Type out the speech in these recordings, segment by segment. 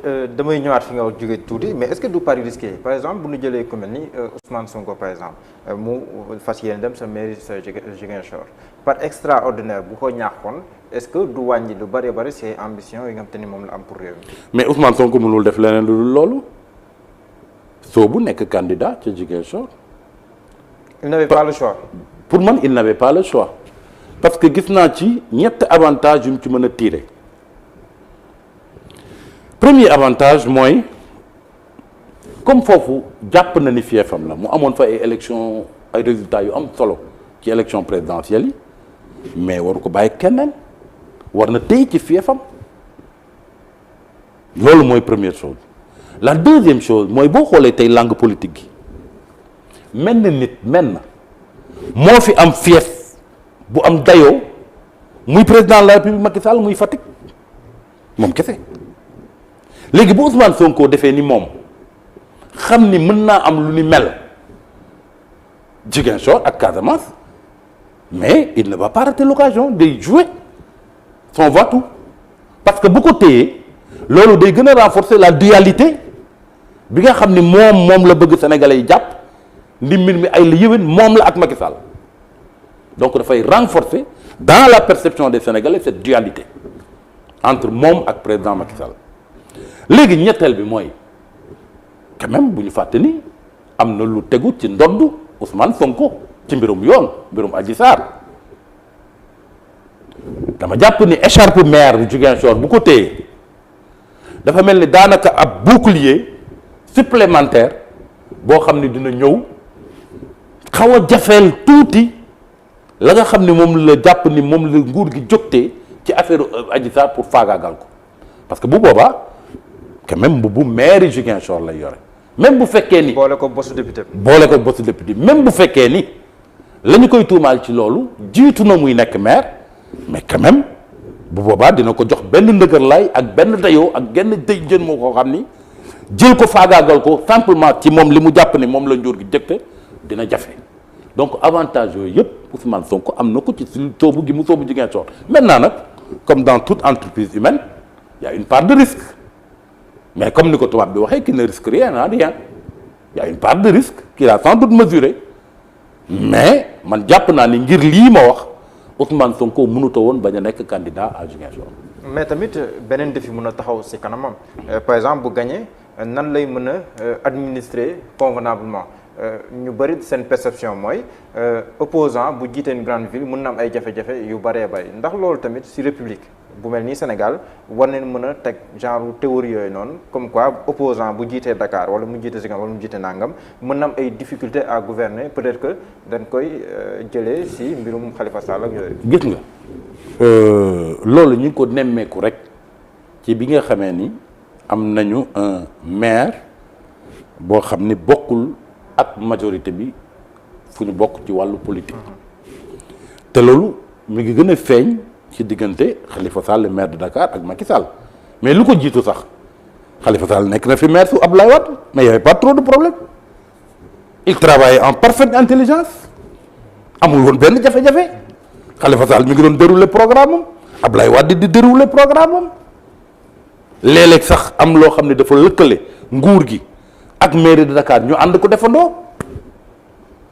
damay ñëwaat fi nga wax jóge tuuti mais est-ce que du pari risqué par exemple bu ñu jëlee ku mel ni Ousmane Sonko par exemple mu fas yéene dem sa mairie sa Ziguinchor par extraordinaire bu ko ñaaxoon est-ce que du wàññi lu bari ses ambitions yi nga xam te ni moom la am pour réew mi. mais Ousmane Sonko mënul def leneen lu dul loolu soo bu nekk candidat ca Ziguinchor. il n'avait pas le choix. pour man il n'avait pas le choix parce que gis naa ci ñett avantage yu mu ci mën a tirer. premier avantage mooy comme foofu jàpp na ni fiefam la mu amoon fa ay élection ay résultats yu am solo ci élection présidentielle yi mais waru ko bàyyi keneen war na téy ci fiefam loolu mooy première chose. la deuxième chose mooy boo xoolee tey langue politique gi menn nit menn moo fi am fief bu am dayoo muy président de la République Macky Sall muy Fatick moom kese. léegi bu Ousmane Sonko defee ni moom xam ni mën naa am lu ni mel Ziguinchor ak Casamance mais il ne va pas rater l'occasion de jouer son va-tout parce que bu ko téyee loolu day gën a renforcer la dualité bi nga xam ni moom la bëgg sénégalais yi jàpp ndi mbir mi ay la yëwén moom la ak Macky Sall donc dafay renforcer dans la perception des sénégalais cette dualité entre moom ak président Macky Sall. léegi ñetteel bi mooy quand même bu ñu fàtte ni am na lu tegu ci ndodd Ousmane Sonko ci mbirum yoon mbirum Adji Sarr dama jàpp ni écharpe maire bu Ziguinchor bu ko téye dafa mel ni daanaka ab bouclier supplémentaire boo xam ni dina ñëw xaw a jafeel tuuti la nga xam ni moom la jàpp ni moom la nguur gi jógtee ci affaire Adji Sarr pour faagaagal ko parce que bu boobaa quand même bu maire Ziguinchor lay yore même bu fekkee ni. boole ko bosu député. même bu fekkee ni la ñu koy tuumaal ci loolu jiitu na muy nekk maire mais quand même bu boobaa dina ko jox benn ndëgër lay ak benn dayoo ak genn dëj jën moo ko xam ni jël ko faagaagal ko simplement ci moom li mu jàpp ni moom la njuur gi jëkte dina jafe donc avantage yooyu yëpp Ousmane Sonko am na ko ci soobu gi mu soobu Ziguinchor maintenant nag comme dans toute entreprise humaine il y a une part de risque. mais comme ni ko tubaab bi waxee qui ne risque rien n'a rien il y a une part de risque qu'il a sans doute mesuré mais man jàpp naa ni ngir lii ma wax Ousmane Sonko mënuta woon bañ a nekk candidat à Ziguinchor. mais tamit beneen défi mën a taxaw ci kanamam par exemple bu gagné nan lay mën a administrer convenablement ñu bëri seen perception mooy opposant bu jiitee une grande ville mën na am ay jafe-jafe yu bëree bëri ndax loolu tamit ci république bu mel nii Sénégal war nañ mën a teg genre théorie yooyu noonu comme quoi opposant bu jiitee Dakar wala mu jiite Ziguinchor wala mu jiite Nangam mën na am ay difficultés à gouverner peut-être que dañ koy jëlee ci mbirum Khalifa Sall ak yooyu. gis nga loolu ñu ngi ko nemmeeku rek ci bi nga xamee ni am nañu un maire boo xam ni bokkul ak majorité bi fu ñu bokk ci wàllu politique te loolu mi ngi gën a feeñ. ci diggante Khalifa Sall maire de Dakar ak Macky Sall mais lu ko jiitu sax Khalifa Sall nekk na fi maire su Abdoulaye Wade mais y avait pas trop de problème il travaillait en parfaite intelligence amul woon benn jafe-jafe Khalifa Sall mi ngi doon dérouler programme am Abdoulaye Wade di dérouler programme am léeg-léeg sax am loo xam ne dafa lëkkale nguur gi ak mairie de Dakar ñu ànd ko defandoo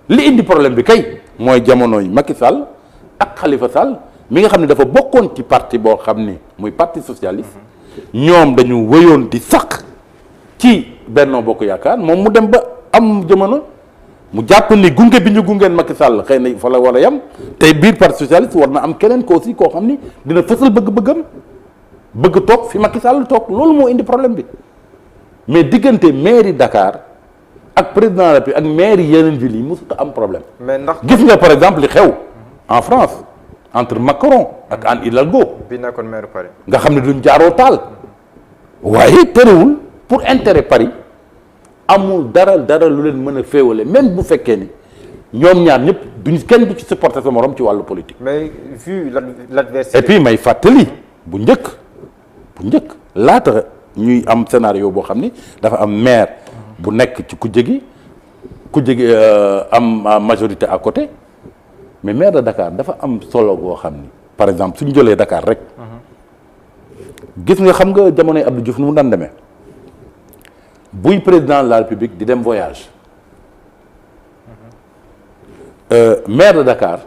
li indi problème bi kay mooy jamono yi Macky Sall ak Khalifa Sall mi nga xam ne dafa bokkoon ci parti boo xam ni muy parti socialiste ñoom dañu wéyoon di sax ci Benno Bokk Yaakaar moom mu dem ba am jamono mu jàpp ni gunge bi ñu gungeen Macky Sall xëy na fa la war a yem tey biir parti socialiste war na am keneen ko aussi koo xam ni dina fësal bëgg-bëggam bëgg toog fi Macky Sall toog loolu moo indi problème bi mais diggante mairie Dakar ak président de la République ak mairie yeneen villes yi mosut a am problème. mais ndax gis nga par exemple li xew en France. entre Macron ak Anne Hidalgo. bi nekkoon maire Paris. nga xam ne duñ jaaroo taal. waaye terewul pour intérêt Paris amul dara lu leen mën a féewale même bu fekkee ni ñoom ñaar ñëpp duñ kenn du ci supporter sa morom ci wàllu politique. mais vu l'adversité. et puis may fàttali bu njëkk laata ñuy am scénario boo xam ni dafa am maire bu nekk ci kujje gi am majorité à côté. mais maire de Dakar dafa am solo goo xam ni par exemple suñu jëlee Dakar rek gis nga xam nga jamonoy Abdou Diouf nu mu daan demee buy président de la République di dem voyage maire de Dakar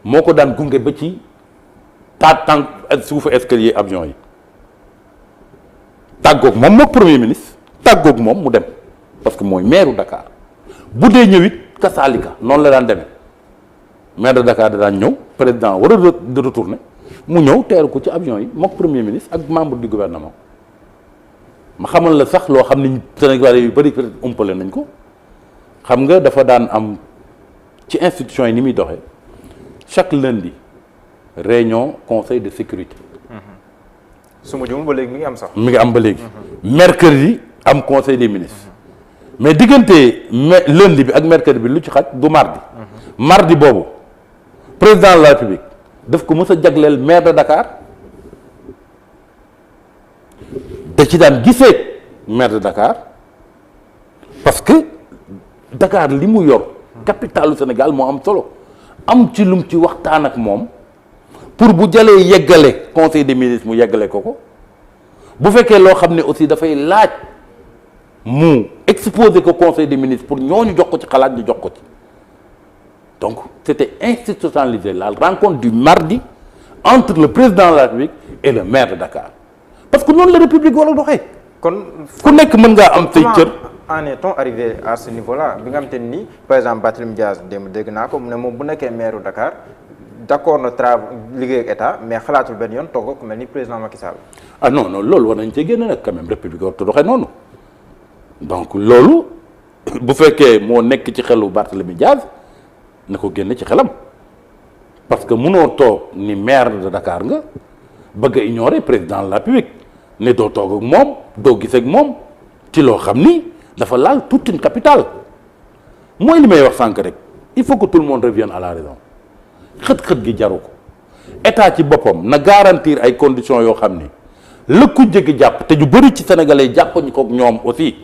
moo ko daan gunge ba ci tànk suufu escalier avion yi tàggoog moom mook premier ministre tàggoog moom mu dem parce que mooy maire Dakar bu dee ñëwit kasaalika noonu la daan demee maire de Dakar da daan ñëw président war a de retourner mu ñëw teeru ko ci avion yi mook premier ministre ak membre du gouvernement ma xamal la sax loo xam ni Sénégalais yu bëri peut-être umpale nañ ko xam nga dafa daan am ci institution yi ni muy doxee chaque lundi réunion conseil de sécurité. su ma jumul ba léegi mi ngi am sax. mi ngi am ba léegi. mercredi am conseil des ministres. mais diggante lundi bi ak mercredi bi lu ci xaj du mardi. mardi boobu président de la République daf ko mës a jagleel maire de Dakar da ci daan gisee maire de Dakar parce que Dakar li mu yor capitalu Sénégal moo am solo am ci lum ci waxtaan ak moom pour bu jëlee yeggale conseil des ministres mu yeggale ko bu fekkee loo xam ne aussi dafay laaj mu exposer ko conseil des ministres pour ñooñu jox ko ci xalaat ñu jox ko ci donc c'était institutionnalisé la rencontre du mardi entre le président de la République et le maire de Dakar parce que noonu la République war a doxee. kon ku nekk mën ngaa am say cër. en est-on arrivé à ce niveau-là bi nga xam te ni par exemple Barthélémy Dias démb dégg naa ko mu ne moom bu nekkee maire Dakar d'accord na liggéey ak état mais xalaatul benn yoon togg ku mel ni président Macky Sall. ah non non loolu war nañ cee génne nag quand même République war a doxee noonu donc loolu bu fekkee moo nekk ci xelu Barthélémy Dias na ko génne ci xelam parce que mënoo toog ni maire de Dakar nga bëgg a ignorer président de la République ne doo toog ak moom doo gis ak moom ci loo xam ni dafa laal toute une capitale mooy li may wax sànq rek il faut que tout le monde revienne à la raison xët-xët gi jaru ko état ci boppam na garantir ay conditions yoo xam ni lëkku jëggi jàpp te ñu bëri ci sénégalais yi jàpp ñu ko ñoom aussi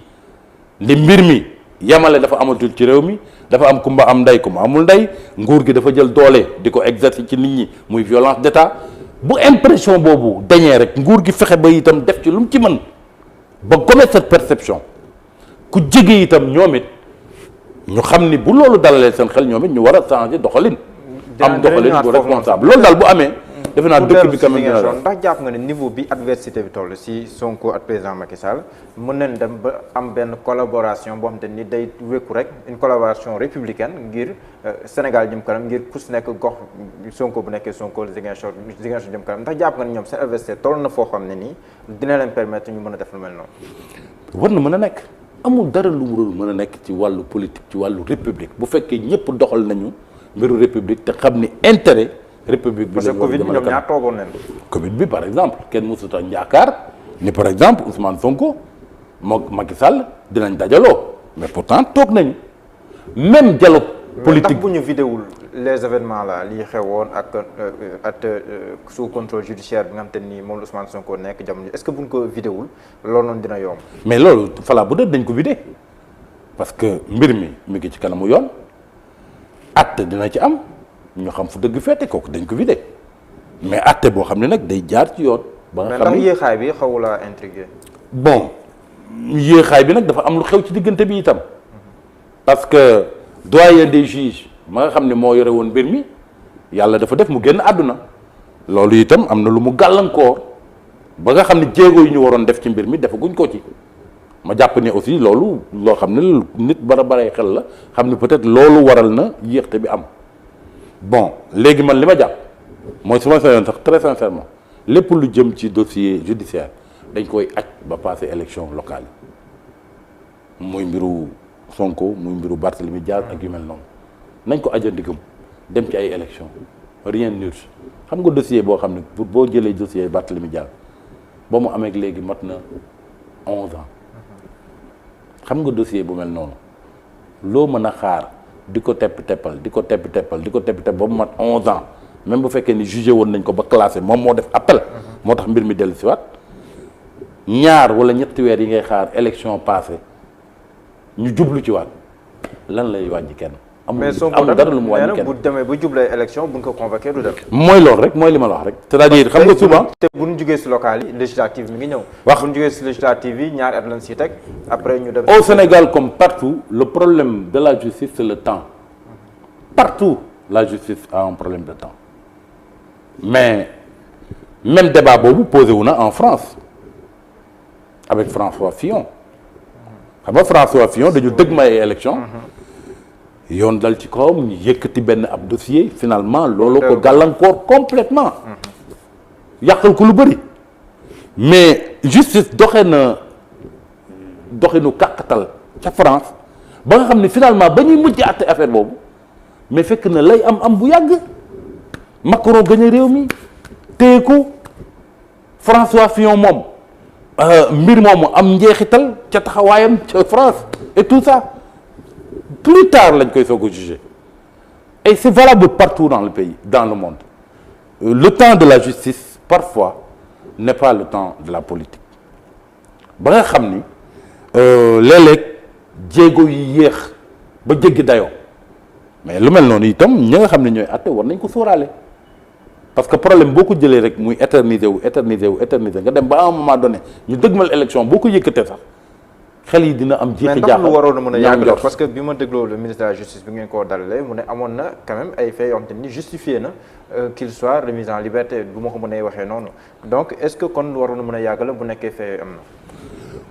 li mbir mi yamale dafa amatul ci réew mi dafa am kumba am ndey kumba amul ndey nguur gi dafa jël doole di ko exercer ci nit ñi muy violence d'état bu impression boobu dañee rek nguur gi fexe ba itam def ci lu mu ci mën ba commettre cette perception ku jege itam ñoom it ñu xam ni bu loolu dalalee seen xel ñoom it ñu war a changer doxalin. am doxalin bu responsable loolu daal bu amee. defe naa dëkk bi quand même dina ndax jàpp nga ne niveau bi adversité bi toll si Sonko ak président Macky Sall mën nañ dem ba am benn collaboration boo xam te ni day wékku rek une collaboration républicaine ngir Sénégal jëm kanam ngir ku si nekk gox Sonko bu nekkee Sonko Ziguinchor jëm kanam ndax jàpp nga ne ñoom seen adversité toll na foo xam ne nii dina leen permettre ñu mën a def lu mel noonu. war na mën a nekk amul dara lu mu mën a nekk ci wàllu politique ci wàllu république bu fekkee ñëpp doxal nañu mbiru république te xam ni intérêt. république bi parce que Covid bi ñoom ñaar toogoon nañu. Covid bi par exemple kenn mësut a yaakaar ni par exemple Ousmane Sonko moog Macky Sall dinañ dajaloo mais pourtant toog nañu même dialogue politique. ndax bu ñu vidéowul les événements là lii xewoon ak sous contrôle judiciaire bi nga xam te ni moom la Ousmane Sonko nekk jamono est-ce que bu ñu ko vidéowul loolu noonu dina yomb. mais loolu falaa bu dee dañ ko vidé parce que mbir mi ngi ci kanamu yoon acte dina ci am. ñu xam fu dëgg feete kooku dañ ko vidé mais àtte boo xam ne nag day jaar ci yoon. ba nga xam ne yéexaay bi xaw la intrigué. bon yéexaay bi nag dafa am lu xew ci diggante bi itam parce que doyen des juges ma nga xam ne moo yore woon mbir mi yàlla dafa def mu génn àdduna loolu itam am na lu mu gàllankoor ba nga xam ne jéego yi ñu waroon def ci mbir mi defaguñ ko ci ma jàpp ne aussi loolu loo xam ne nit bara baree xel la xam ne peut-être loolu waral na yéexte bi am. bon léegi man li ma jàpp mooy su ma sañoon sax très sincèrement lépp lu jëm ci dossier judiciaire dañ koy aj ba passé élection locale yi muy mbiru Sonko muy mbiru Barthélémy Dias ak yu mel noonu nañ ko ajandigum dem ci ay élection rien n'urge xam nga dossier boo xam ne pour boo jëlee dossier Barthélémy Dias ba mu amee léegi mat na 11 ans xam nga dossier bu mel noonu loo mën a xaar di ko tepp-teppal ba mu mat 11 ans même bu fekkee ni jugé woon nañ ko ba classé moom moo def appel moo tax mbir mi dellu si waat ñaar wala ñetti weer yi ngay xaar élection passé ñu jublu ci waat lan lay wàññi kenn amul dara lu mu wàññi kenn bu demee ba jublay élection bu ñu ko convoqué du dem. mooy loolu rek mooy li ma la wax rek. c'est-à-dire xam nga souvent. te bu ñu jugee si local yi législative mi ngi ñëw. wax bu ñu jugee si législative yi ñaari at lañ siy teg après ñu dem. Au Sénégal comme partout le problème de la justice c'est le temps partout la justice a un problème de temps mais même débat boobu posé wu na en France avec François Fillon xam nga François Fillon dañu dëgg may élection yoon dal ci kawam ñu yëkkati benn ab dossier finalement loolu ko gàllankoor complètement yàqal ko lu bëri mais justice doxe na doxinu kàkkatal ca France ba nga xam ne finalement ba ñuy mujj àtte affaire boobu mais fekk na lay am bu yàgg Macron gagné réew mi téye ko François Fillon moom mbir moomu am njeexital ca taxawaayam ca France et tout ça plus tard lañ koy soog a juger et c'est valable partout dans le pays dans le monde le temps de la justice parfois n'est pas le temps de la politique ba nga xam ni léeg-léeg jéego yi yéex ba jéggi dayoo mais lu mel noonu itam ñi nga xam ne ñooy àtte war nañ ko sóoraale parce que problème boo ko jëlee rek muy éterniser nga dem ba à un moment donné ñu dëgmal élection boo ko yëkkatee sax xel yi dina am jiixi jaaxal. mais ndax lu waroon a mën a yàgg parce que bi ma dégloo le ministre de la justice bi ngeen koo dalalee mu ne amoon na quand même ay faits yoo xam te ni justifié na qu'il soit remis en liberté bu ma ko mënee waxee noonu donc est-ce que kon lu waroon a mën a yàgg la bu nekkee fee am na.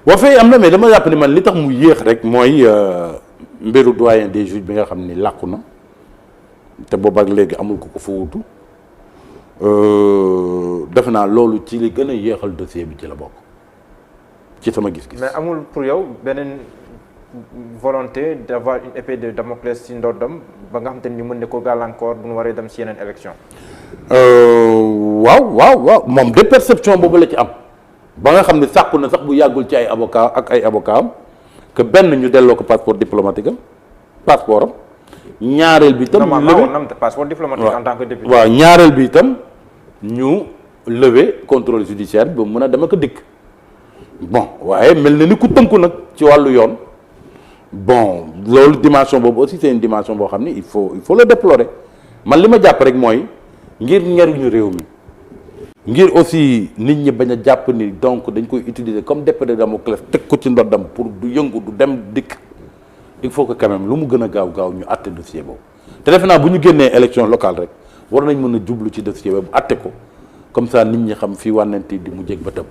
waa fay am na mais dama jàpp ni man li tax mu yéex rek mooy mbiru doyen des juges bi nga xam ni làqu na te boobu ak léegi amul ko fa wutu defe naa loolu ci li gën a yéexal dossier bi ci la bokk ci sama gis-gis. mais amul pour yow beneen volonté d'avoir une épée de Damoclès ci ndoddam ba nga xam te ni mën na ko gàllankoor bu ñu waree dem ci yeneen élection waaw moom de perception boobu la ci am. ba nga xam ne sàkku na sax bu yàggul ci ay avocat ak ay avocat am que benn ñu delloo ko passeport diplomatique am passeport am ñaareel bi itam ñu lever passeport diplomatique en tant que député waaw ñaareel bi itam ñu lever contrôle judiciaire bi ba mun a dem ak a dikk bon waaye mel na ni ku tënku nag ci wàllu yoon bon loolu dimension boobu aussi c'est une dimension boo xam ni il faut le déplorer man li ma jàpp rek mooy ngir njariñu réew mi ngir aussi nit ñi bañ a jàpp ni donc dañ koy utiliser comme épée de Damoclès teg ko ci ndoddam pour du yëngu du dem dikk il faut que quand même lu mu gën a gaaw ñu àtte dossier boobu te defe naa bu ñu génnee élection locale rek war nañ mën a jublu ci dossier boobu àtte ko comme ça nit ñi xam fii wànnante di mu jég ba tëb